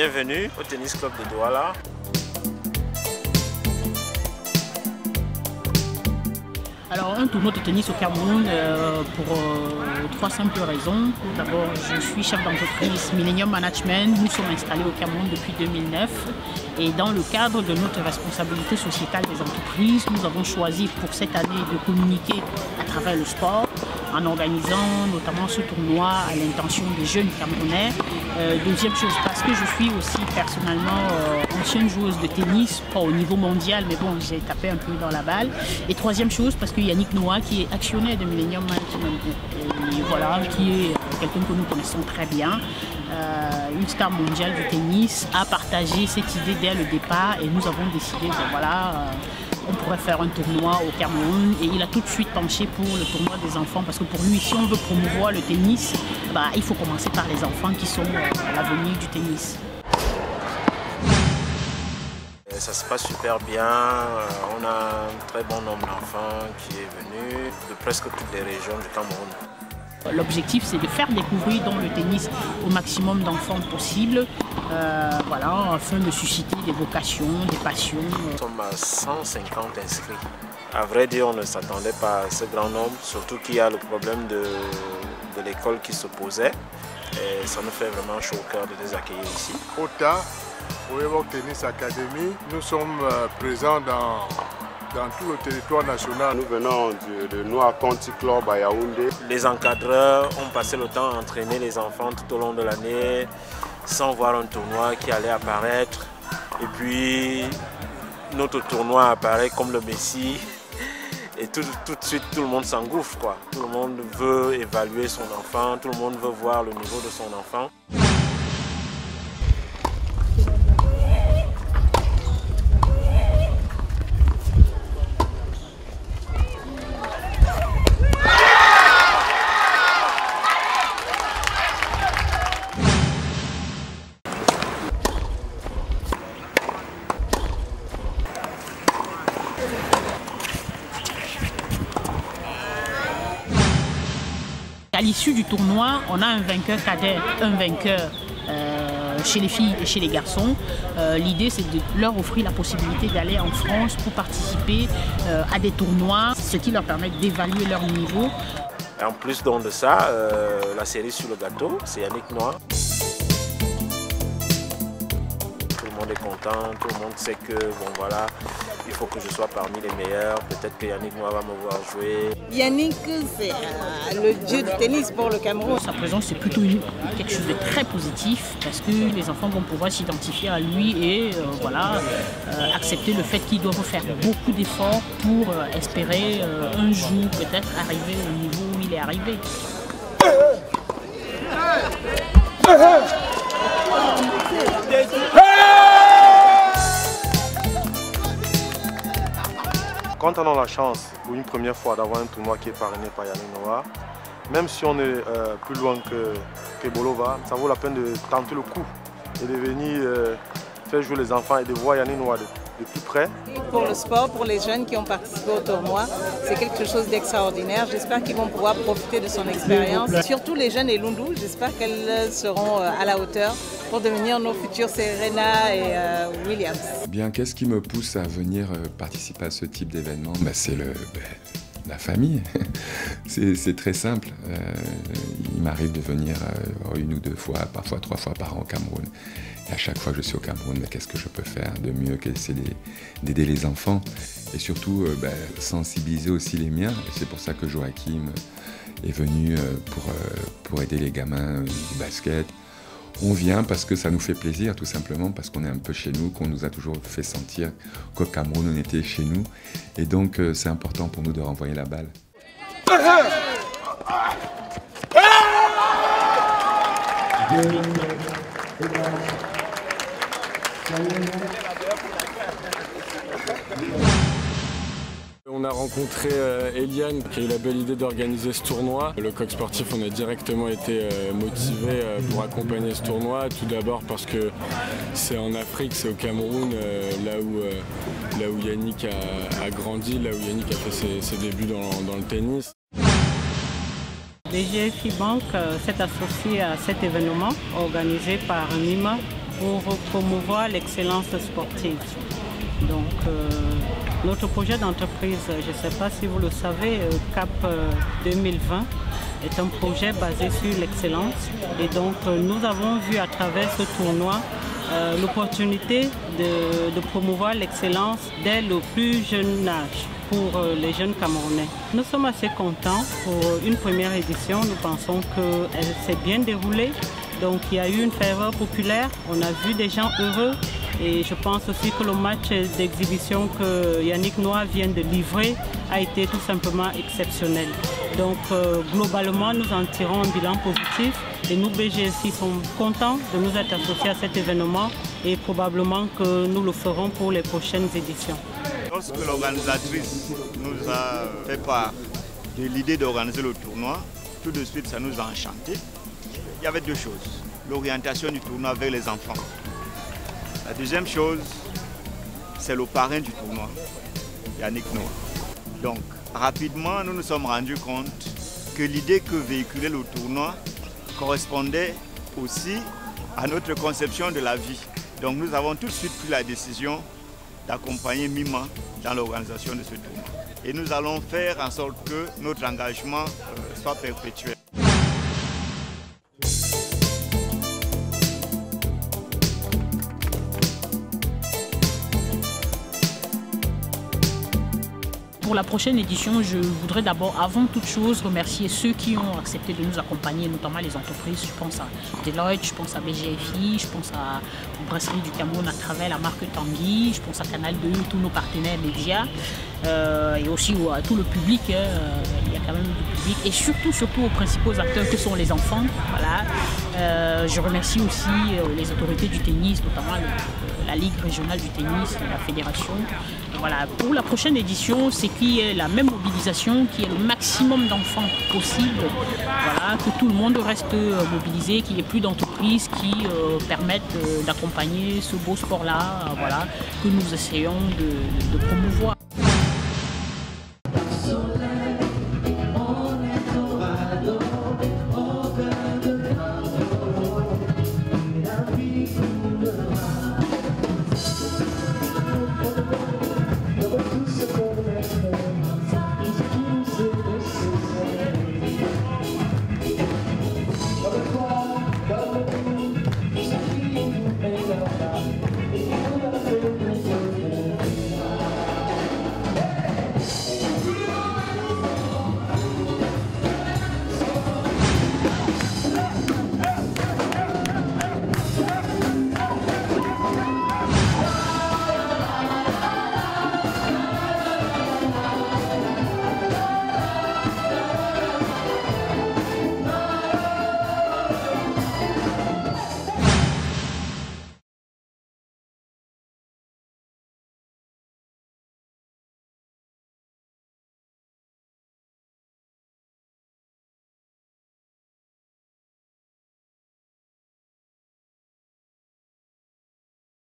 Bienvenue au Tennis Club de Douala. Alors un tournoi de tennis au Cameroun pour trois simples raisons. D'abord, je suis chef d'entreprise Millennium Management. Nous sommes installés au Cameroun depuis 2009 et dans le cadre de notre responsabilité sociétale des entreprises, nous avons choisi pour cette année de communiquer à travers le sport en organisant notamment ce tournoi à l'intention des jeunes Camerounais. Deuxième chose, parce que je suis aussi personnellement ancienne joueuse de tennis, pas au niveau mondial, mais bon, j'ai tapé un peu dans la balle. Et troisième chose, parce que Yannick Noah, qui est actionnaire de Millennium Management, et voilà, qui est quelqu'un que nous connaissons très bien, une star mondiale du tennis, a partagé cette idée dès le départ et nous avons décidé que voilà, on pourrait faire un tournoi au Cameroun et il a tout de suite penché pour le tournoi des enfants parce que pour lui, si on veut promouvoir le tennis, il faut commencer par les enfants qui sont l'avenir du tennis. Ça se passe super bien, on a un très bon nombre d'enfants qui est venu de presque toutes les régions du Cameroun. L'objectif, c'est de faire découvrir dans le tennis au maximum d'enfants possible, voilà, afin de susciter des vocations, des passions. Nous sommes à 150 inscrits. À vrai dire, on ne s'attendait pas à ce grand nombre, surtout qu'il y a le problème de l'école qui se posait. Et ça nous fait vraiment chaud au cœur de les accueillir ici. OTA, Oyebok Tennis Academy, nous sommes présents dans tout le territoire national. Nous venons de Noir County Club à Yaoundé. Les encadreurs ont passé le temps à entraîner les enfants tout au long de l'année sans voir un tournoi qui allait apparaître. Et puis notre tournoi apparaît comme le Messie. Et tout de suite, tout le monde s'engouffre, quoi. Tout le monde veut évaluer son enfant, tout le monde veut voir le niveau de son enfant. À l'issue du tournoi, on a un vainqueur cadet, un vainqueur chez les filles et chez les garçons. L'idée, c'est de leur offrir la possibilité d'aller en France pour participer à des tournois, ce qui leur permet d'évaluer leur niveau. Et en plus de ça, la cerise sur le gâteau, c'est Yannick Noah. Tout le monde est content, tout le monde sait que bon voilà, il faut que je sois parmi les meilleurs. Peut-être que Yannick Noah va me voir jouer. Yannick, c'est le dieu du tennis pour le Cameroun. Sa présence, c'est plutôt quelque chose de très positif parce que les enfants vont pouvoir s'identifier à lui et voilà, accepter le fait qu'ils doivent faire beaucoup d'efforts pour espérer un jour peut-être arriver au niveau où il est arrivé. Quand on a la chance, pour une première fois, d'avoir un tournoi qui est parrainé par Yannick Noah, même si on est plus loin que Bolova, ça vaut la peine de tenter le coup et de venir faire jouer les enfants et de voir Yannick Noah de plus près. Pour le sport, pour les jeunes qui ont participé au tournoi, c'est quelque chose d'extraordinaire. J'espère qu'ils vont pouvoir profiter de son expérience. Surtout les jeunes et Lundu, j'espère qu'elles seront à la hauteur pour devenir nos futurs Serena et Williams. Bien, qu'est-ce qui me pousse à venir participer à ce type d'événement? C'est la famille. C'est très simple. Il m'arrive de venir une ou deux fois, parfois 3 fois par an au Cameroun. Et à chaque fois que je suis au Cameroun, qu'est-ce que je peux faire de mieux qu'essayer d'aider les enfants et surtout sensibiliser aussi les miens. Et c'est pour ça que Joachim est venu pour aider les gamins du basket. On vient parce que ça nous fait plaisir, tout simplement, parce qu'on est un peu chez nous, qu'on nous a toujours fait sentir qu'au Cameroun, on était chez nous. Et donc, c'est important pour nous de renvoyer la balle. On a rencontré Eliane qui a eu la belle idée d'organiser ce tournoi. Le coq sportif, on a directement été motivé pour accompagner ce tournoi. Tout d'abord parce que c'est en Afrique, c'est au Cameroun, là où Yannick a grandi, là où Yannick a fait ses débuts dans le tennis. DGFI Bank s'est associé à cet événement organisé par Nima pour promouvoir l'excellence sportive. Donc, notre projet d'entreprise, je ne sais pas si vous le savez, CAP 2020, est un projet basé sur l'excellence. Et donc, nous avons vu à travers ce tournoi l'opportunité de promouvoir l'excellence dès le plus jeune âge pour les jeunes Camerounais. Nous sommes assez contents pour une première édition. Nous pensons qu'elle s'est bien déroulée. Donc, il y a eu une ferveur populaire. On a vu des gens heureux. Et je pense aussi que le match d'exhibition que Yannick Noah vient de livrer a été tout simplement exceptionnel. Donc globalement, nous en tirons un bilan positif et nous, BGFI, sommes contents de nous être associés à cet événement et probablement que nous le ferons pour les prochaines éditions. Lorsque l'organisatrice nous a fait part de l'idée d'organiser le tournoi, tout de suite ça nous a enchantés. Il y avait deux choses, l'orientation du tournoi vers les enfants. La deuxième chose, c'est le parrain du tournoi, Yannick Noah. Donc, rapidement, nous nous sommes rendus compte que l'idée que véhiculait le tournoi correspondait aussi à notre conception de la vie. Donc, nous avons tout de suite pris la décision d'accompagner Mima dans l'organisation de ce tournoi. Et nous allons faire en sorte que notre engagement soit perpétuel. Pour la prochaine édition, je voudrais d'abord, avant toute chose, remercier ceux qui ont accepté de nous accompagner, notamment les entreprises. Je pense à Deloitte, je pense à BGFI, je pense à Brasserie du Cameroun à travers la marque Tanguy, je pense à Canal 2, tous nos partenaires médias et aussi à tout le public. Il y a quand même du public et surtout aux principaux acteurs que sont les enfants. Voilà. Je remercie aussi les autorités du tennis, notamment la Ligue régionale du tennis, la fédération. Et voilà. Pour la prochaine édition, c'est qu'il y ait la même mobilisation, qu'il y ait le maximum d'enfants possible, voilà, que tout le monde reste mobilisé, qu'il n'y ait plus d'entreprises qui permettent d'accompagner ce beau sport-là, voilà, que nous essayons de promouvoir.